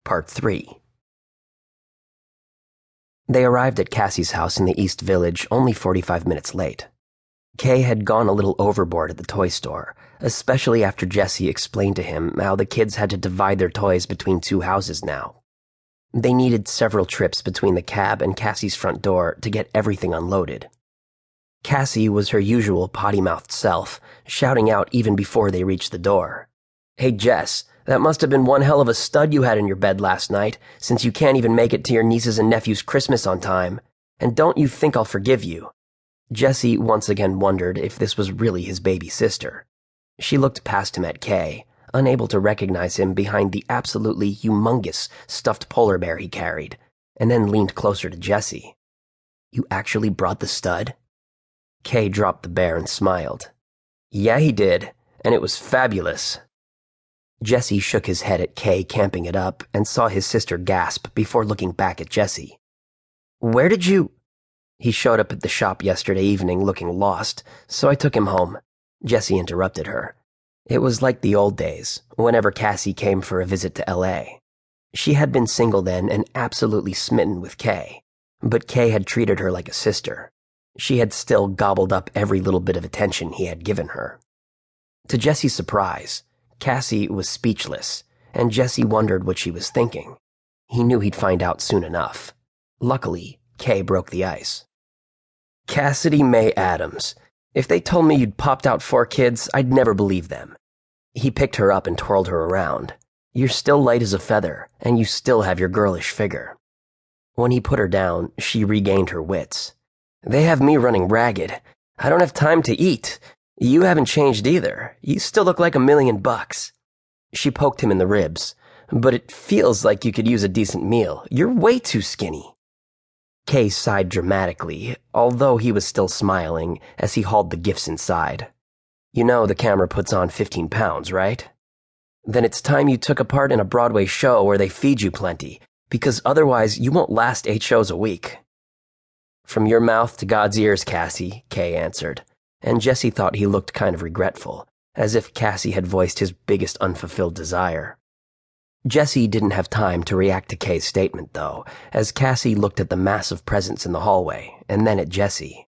Part 3. They arrived at Cassie's house in the East Village only 45 minutes late. Kaye had gone a little overboard at the toy store, especially after Jessie explained to him how the kids had to divide their toys between 2 houses now. They needed several trips between the cab and Cassie's front door to get everything unloaded. Cassie was her usual potty-mouthed self, shouting out even before they reached the door. "Hey Jess, that must have been one hell of a stud you had in your bed last night, since you can't even make it to your nieces and nephew's Christmas on time. And don't you think I'll forgive you?" Jessie once again wondered if this was really his baby sister. She looked past him at Kaye, unable to recognize him behind the absolutely humongous stuffed polar bear he carried, and then leaned closer to Jessie. "You actually brought the stud?" Kaye dropped the bear and smiled. "Yeah, he did, and it was fabulous." Jessie shook his head at Kaye camping it up and saw his sister gasp before looking back at Jessie. "Where did you—" "He showed up at the shop yesterday evening looking lost, so I took him home," Jessie interrupted her. It was like the old days, whenever Cassie came for a visit to L.A. She had been single then and absolutely smitten with Kaye, but Kaye had treated her like a sister. She had still gobbled up every little bit of attention he had given her. To Jessie's surprise, Cassie was speechless, and Jessie wondered what she was thinking. He knew he'd find out soon enough. Luckily, Kaye broke the ice. "Cassidy May Adams. If they told me you'd popped out 4 kids, I'd never believe them." He picked her up and twirled her around. "You're still light as a feather, and you still have your girlish figure." When he put her down, she regained her wits. "They have me running ragged. I don't have time to eat. You haven't changed either. You still look like $1,000,000. She poked him in the ribs. "But it feels like you could use a decent meal. You're way too skinny." Kaye sighed dramatically, although he was still smiling as he hauled the gifts inside. "You know the camera puts on 15 pounds, right? Then it's time you took a part in a Broadway show where they feed you plenty, because otherwise you won't last 8 shows a week." "From your mouth to God's ears, Cassie," Kaye answered, and Jessie thought he looked kind of regretful, as if Cassie had voiced his biggest unfulfilled desire. Jessie didn't have time to react to Kaye's statement, though, as Cassie looked at the massive presents in the hallway, and then at Jessie.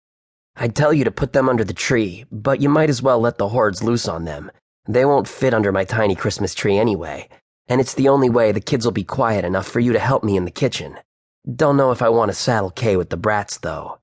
"I'd tell you to put them under the tree, but you might as well let the hordes loose on them. They won't fit under my tiny Christmas tree anyway, and it's the only way the kids will be quiet enough for you to help me in the kitchen. Don't know if I want to saddle Kaye with the brats, though."